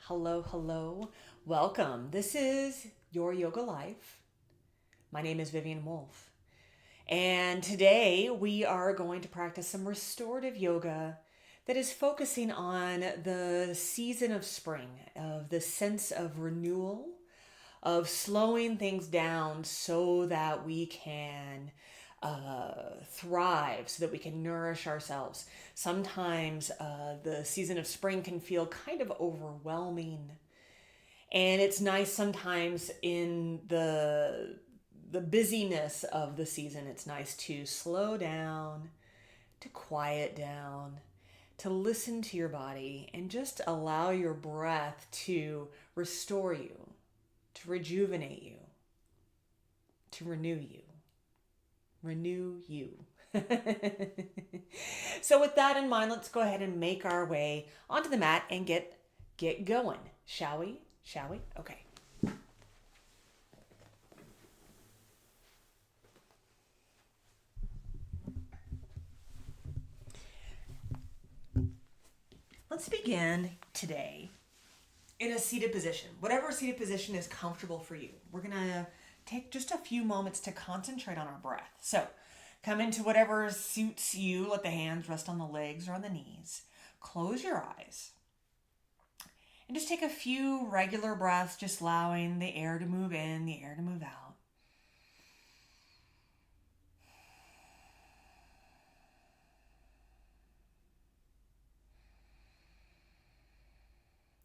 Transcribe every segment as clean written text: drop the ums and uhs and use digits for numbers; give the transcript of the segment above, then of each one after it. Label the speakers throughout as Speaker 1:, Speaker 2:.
Speaker 1: Hello, hello. Welcome. This is Your Yoga Life. My name is Vivian Wolf. And today we are going to practice some restorative yoga that is focusing on the season of spring, of the sense of renewal, of slowing things down so that we can thrive, so that we can nourish ourselves. Sometimes the season of spring can feel kind of overwhelming, and it's nice sometimes in the busyness of the season. It's nice to slow down, to quiet down, to listen to your body, and just allow your breath to restore you, to rejuvenate you, to renew you. Renew you. So with that in mind, let's go ahead and make our way onto the mat and get going. Shall we? Shall we? Okay. Let's begin today in a seated position. Whatever seated position is comfortable for you. We're going to take just a few moments to concentrate on our breath. So come into whatever suits you. Let the hands rest on the legs or on the knees. Close your eyes. And just take a few regular breaths, just allowing the air to move in, the air to move out.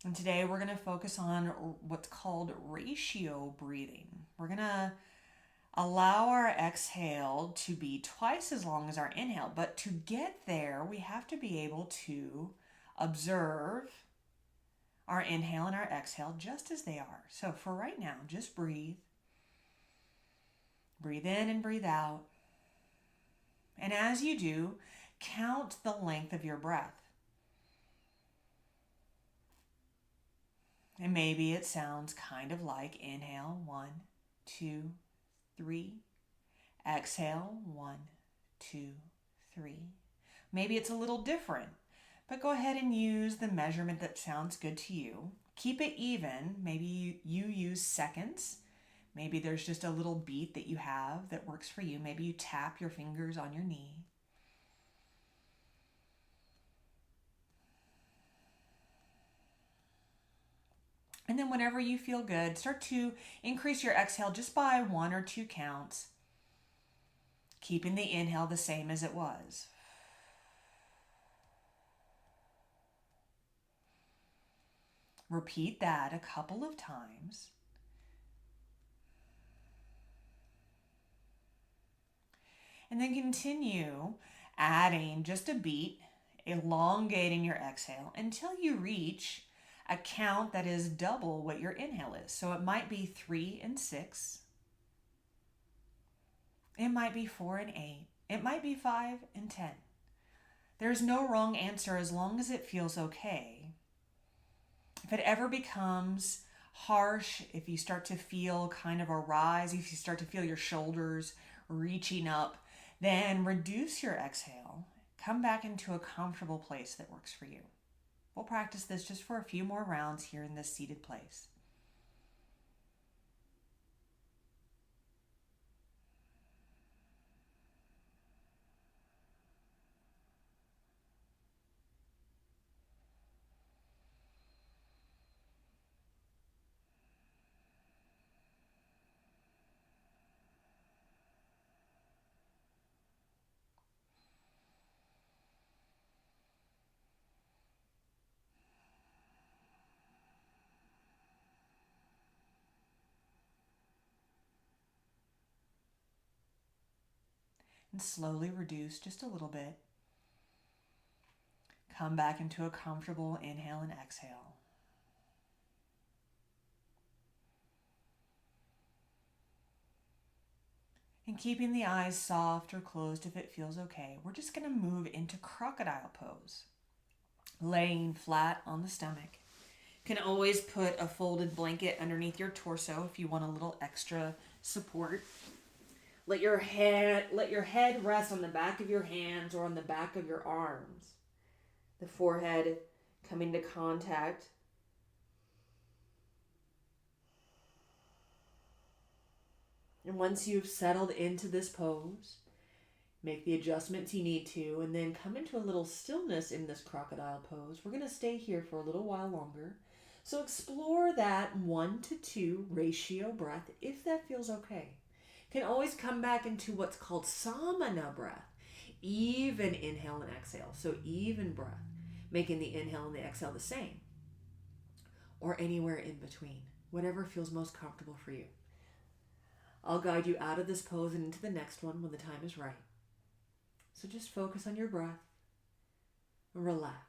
Speaker 1: And today we're going to focus on what's called ratio breathing. We're going to allow our exhale to be twice as long as our inhale. But to get there, we have to be able to observe our inhale and our exhale just as they are. So for right now, just breathe. Breathe in and breathe out. And as you do, count the length of your breath. And maybe it sounds kind of like inhale, 1, 2, 3. Exhale, 1, 2, 3. Maybe it's a little different, but go ahead and use the measurement that sounds good to you. Keep it even. Maybe you use seconds. Maybe there's just a little beat that you have that works for you. Maybe you tap your fingers on your knee. And then whenever you feel good, start to increase your exhale just by 1 or 2 counts, keeping the inhale the same as it was. Repeat that a couple of times. And then continue adding just a beat, elongating your exhale until you reach a count that is double what your inhale is. So it might be 3 and 6. It might be 4 and 8. It might be 5 and 10. There's no wrong answer as long as it feels okay. If it ever becomes harsh, if you start to feel kind of a rise, if you start to feel your shoulders reaching up, then reduce your exhale. Come back into a comfortable place that works for you. We'll practice this just for a few more rounds here in this seated place. And slowly reduce just a little bit. Come back into a comfortable inhale and exhale. And keeping the eyes soft or closed if it feels okay, we're just going to move into crocodile pose. Laying flat on the stomach. You can always put a folded blanket underneath your torso if you want a little extra support. Let your head rest on the back of your hands or on the back of your arms. The forehead coming to contact And once you've settled into this pose, make the adjustments you need to, and then come into a little stillness in this crocodile pose. We're going to stay here for a little while longer. So explore that 1-to-2 ratio breath if that feels okay. Can always come back into what's called samana breath. Even inhale and exhale. So even breath, making the inhale and the exhale the same. Or anywhere in between. Whatever feels most comfortable for you. I'll guide you out of this pose and into the next one when the time is right. So just focus on your breath and relax.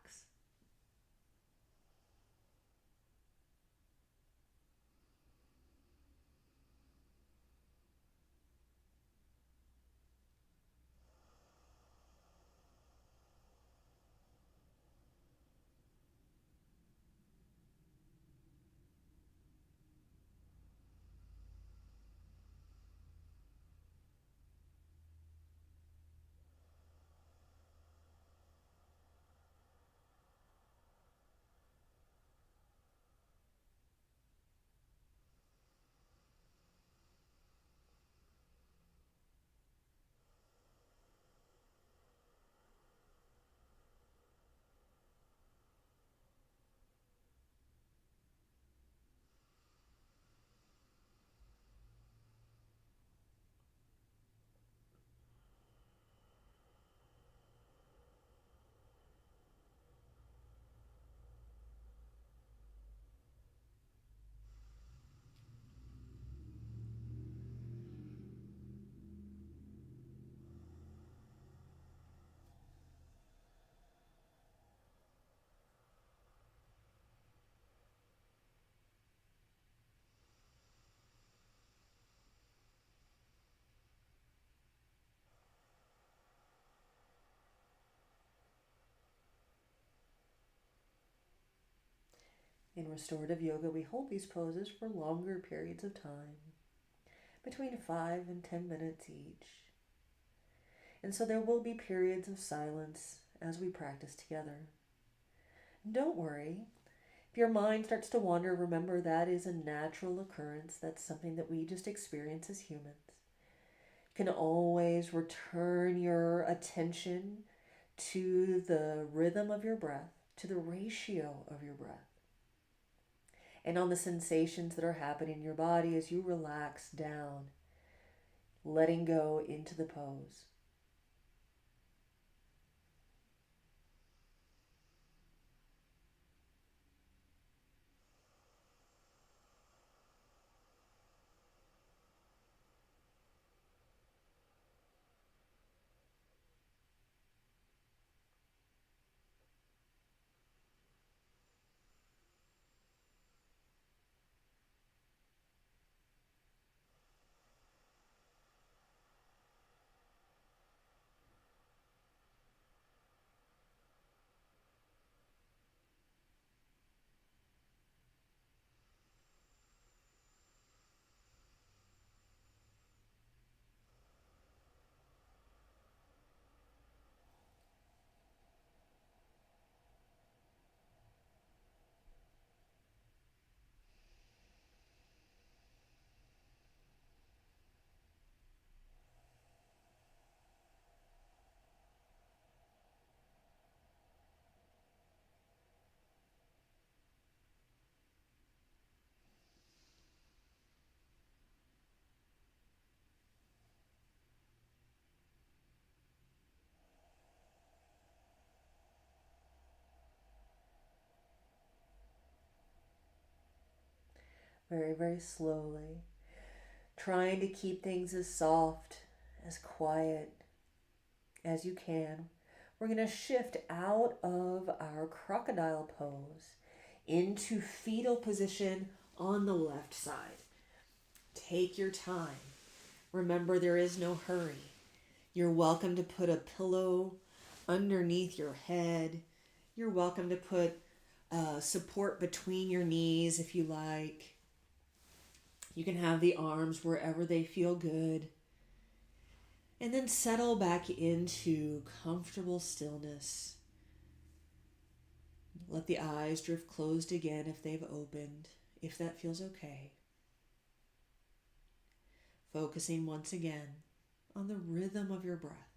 Speaker 1: In restorative yoga, we hold these poses for longer periods of time, between 5 and 10 minutes each. And so there will be periods of silence as we practice together. And don't worry, if your mind starts to wander, remember that is a natural occurrence. That's something that we just experience as humans. You can always return your attention to the rhythm of your breath, to the ratio of your breath, and on the sensations that are happening in your body as you relax down, letting go into the pose. Very, very slowly, trying to keep things as soft, as quiet as you can. We're going to shift out of our crocodile pose into fetal position on the left side. Take your time. Remember, there is no hurry. You're welcome to put a pillow underneath your head. You're welcome to put support between your knees if you like. You can have the arms wherever they feel good. And then settle back into comfortable stillness. Let the eyes drift closed again if they've opened, if that feels okay. focusing once again on the rhythm of your breath.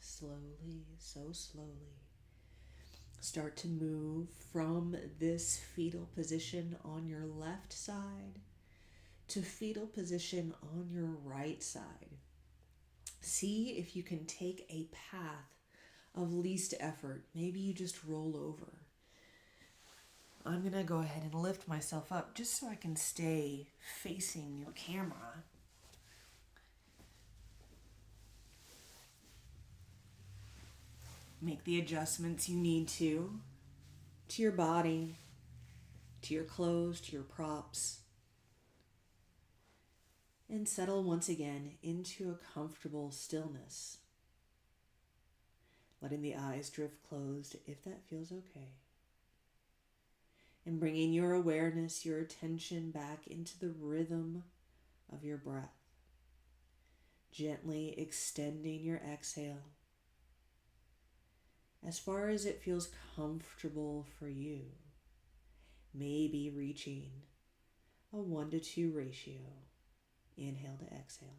Speaker 1: Slowly, so slowly, start to move from this fetal position on your left side to fetal position on your right side. See if you can take a path of least effort. Maybe you just roll over. I'm going to go ahead and lift myself up just so I can stay facing your camera. Make the adjustments you need to your body, to your clothes, to your props. And settle once again into a comfortable stillness. letting the eyes drift closed if that feels okay. And bringing your awareness, your attention back into the rhythm of your breath. Gently extending your exhale as far as it feels comfortable for you. Maybe reaching a 1-to-2 ratio. Inhale to exhale.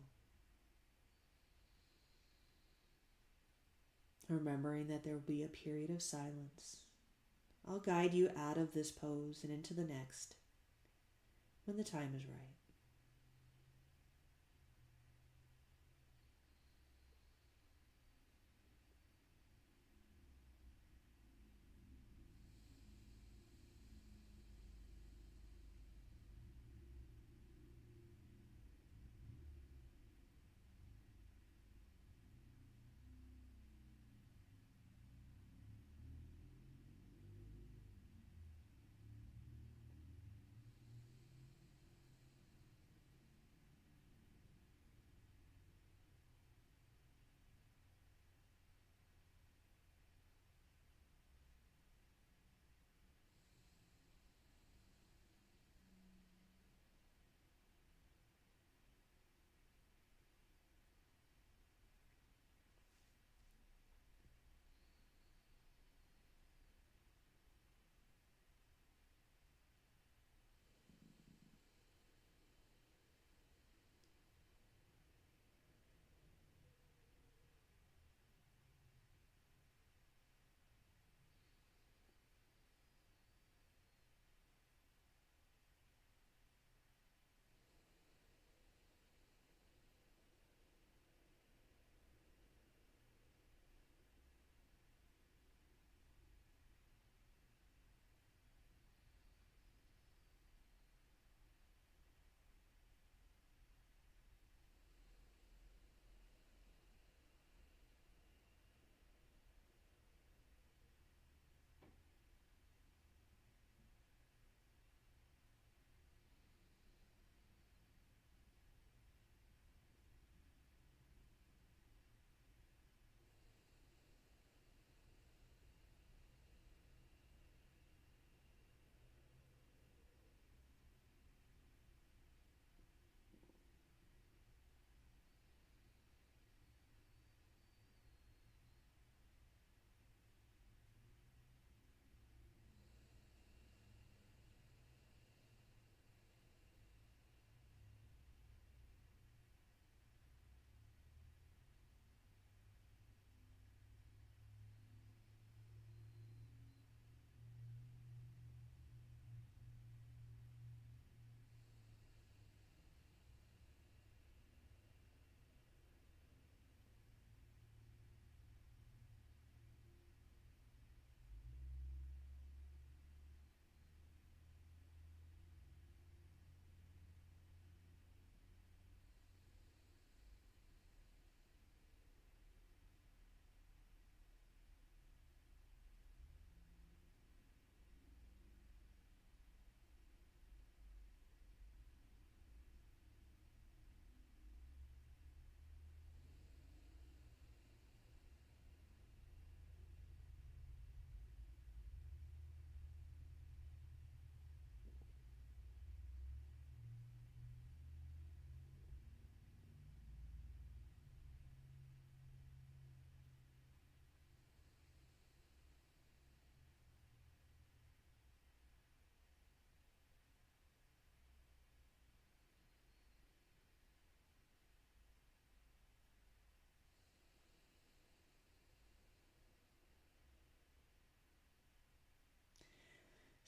Speaker 1: Remembering that there will be a period of silence. I'll guide you out of this pose and into the next when the time is right.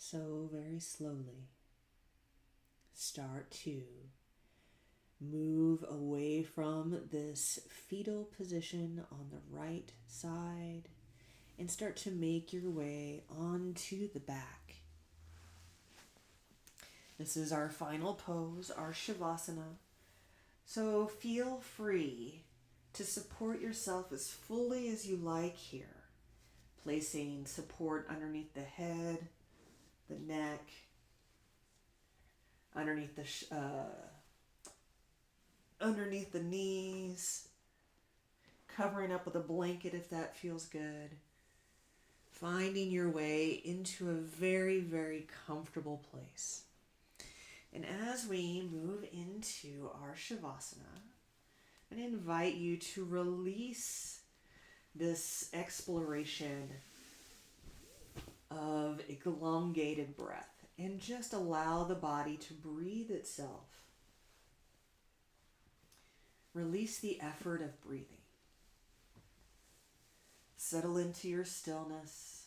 Speaker 1: So very slowly, start to move away from this fetal position on the right side and start to make your way onto the back. This is our final pose, our Shavasana. So feel free to support yourself as fully as you like here, placing support underneath the head, the neck, underneath the knees, covering up with a blanket if that feels good. Finding your way into a very, very comfortable place. And as we move into our Shavasana, I'm going to invite you to release this exploration of elongated breath and just allow the body to breathe itself. Release the effort of breathing. Settle into your stillness.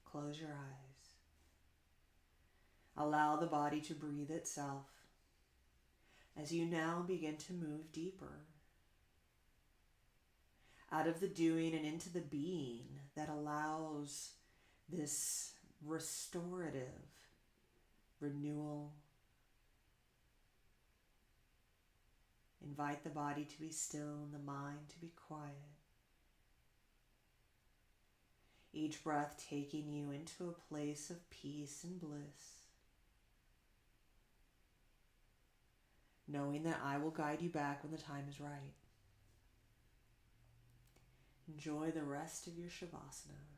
Speaker 1: Close your eyes. Allow the body to breathe itself as you now begin to move deeper out of the doing and into the being that allows this restorative renewal. Invite the body to be still and the mind to be quiet. Each breath taking you into a place of peace and bliss. Knowing that I will guide you back when the time is right. Enjoy the rest of your Shavasana.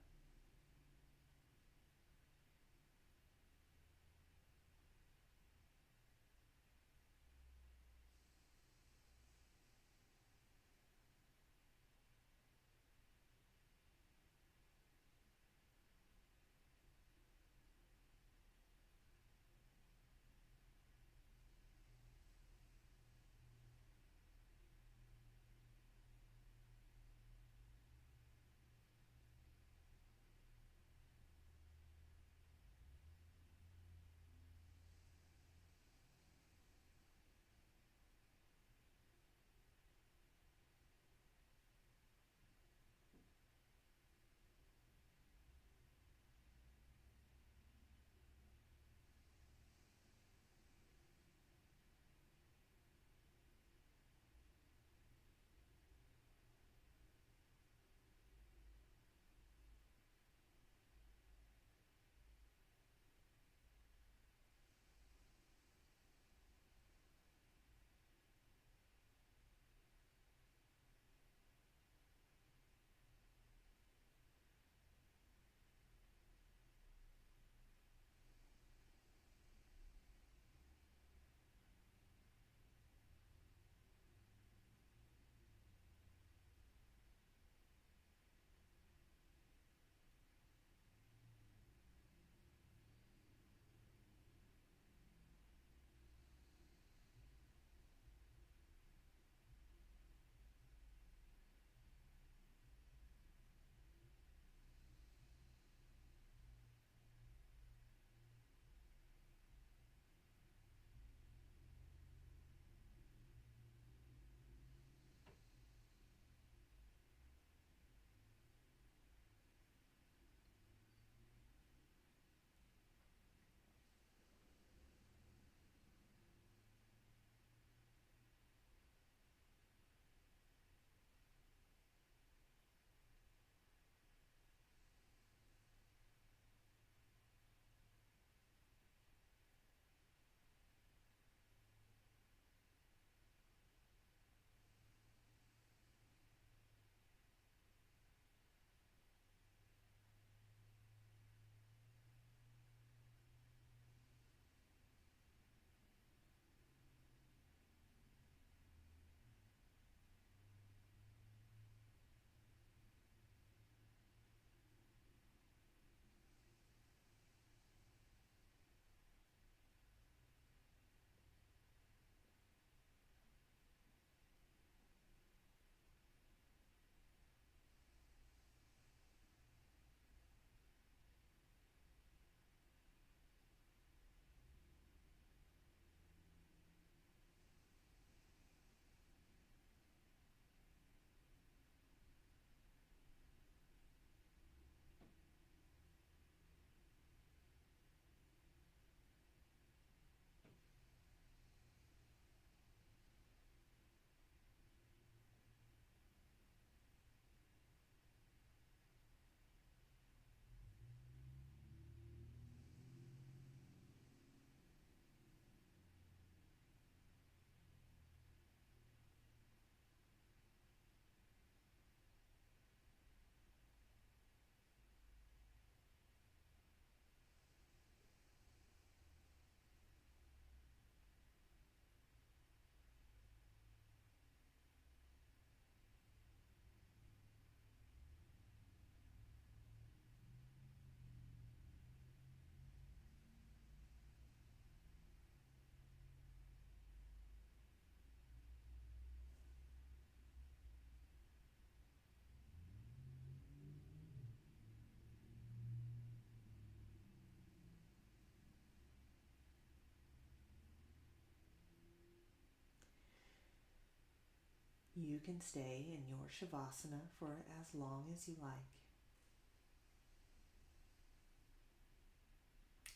Speaker 1: You can stay in your Shavasana for as long as you like.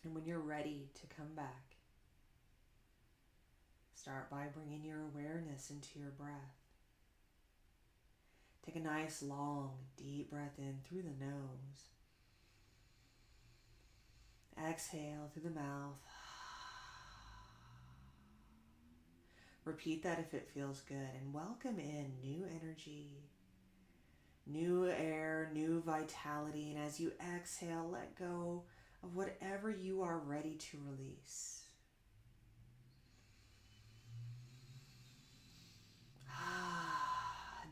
Speaker 1: And when you're ready to come back, start by bringing your awareness into your breath. Take a nice, long, deep breath in through the nose. Exhale through the mouth. Repeat that if it feels good, and welcome in new energy, new air, new vitality. And as you exhale, let go of whatever you are ready to release.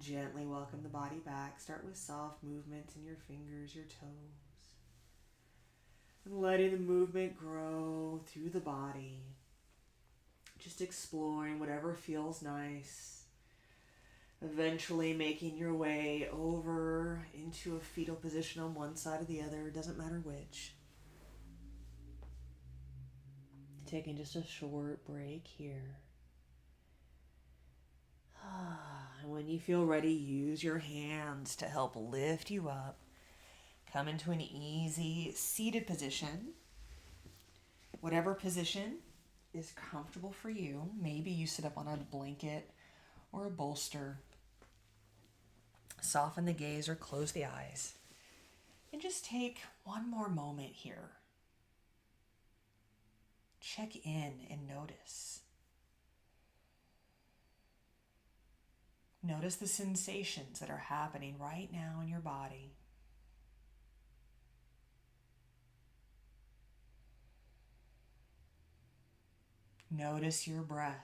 Speaker 1: Gently welcome the body back. Start with soft movements in your fingers, your toes. And letting the movement grow through the body. Just exploring whatever feels nice. Eventually making your way over into a fetal position on one side or the other. Doesn't matter which. Taking just a short break here. And when you feel ready, use your hands to help lift you up. Come into an easy seated position. Whatever position is comfortable for you. Maybe you sit up on a blanket or a bolster. Soften the gaze or close the eyes. And just take one more moment here. Check in and notice. Notice the sensations that are happening right now in your body. Notice your breath.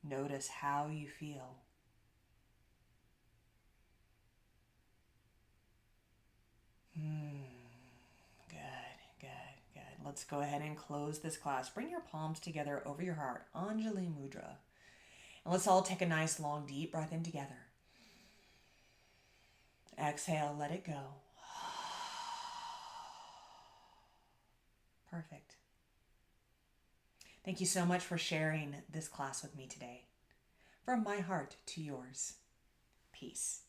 Speaker 1: Notice how you feel. Good. Let's go ahead and close this class. Bring your palms together over your heart, Anjali Mudra. And let's all take a nice long deep breath in together. Exhale, let it go. Perfect. Thank you so much for sharing this class with me today. From my heart to yours. Peace.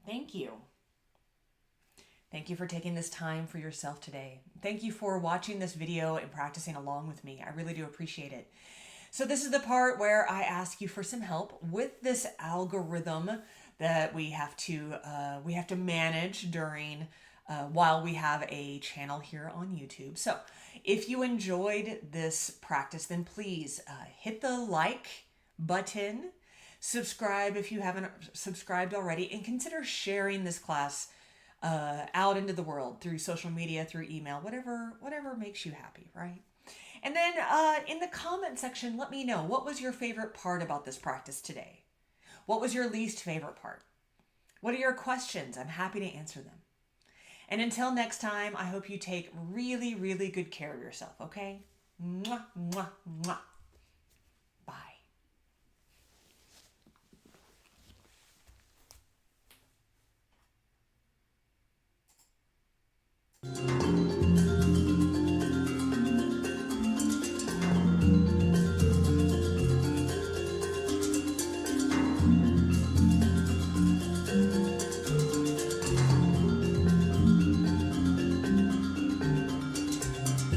Speaker 1: Thank you. Thank you for taking this time for yourself today. Thank you for watching this video and practicing along with me. I really do appreciate it. So this is the part where I ask you for some help with this algorithm that we have to manage during while we have a channel here on YouTube. So if you enjoyed this practice, then please hit the like button, subscribe if you haven't subscribed already, and consider sharing this class out into the world through social media, through email, whatever makes you happy, right? And then in the comment section, let me know, what was your favorite part about this practice today? What was your least favorite part? What are your questions? I'm happy to answer them. And until next time, I hope you take really, really good care of yourself, okay? Mwah, mwah, mwah.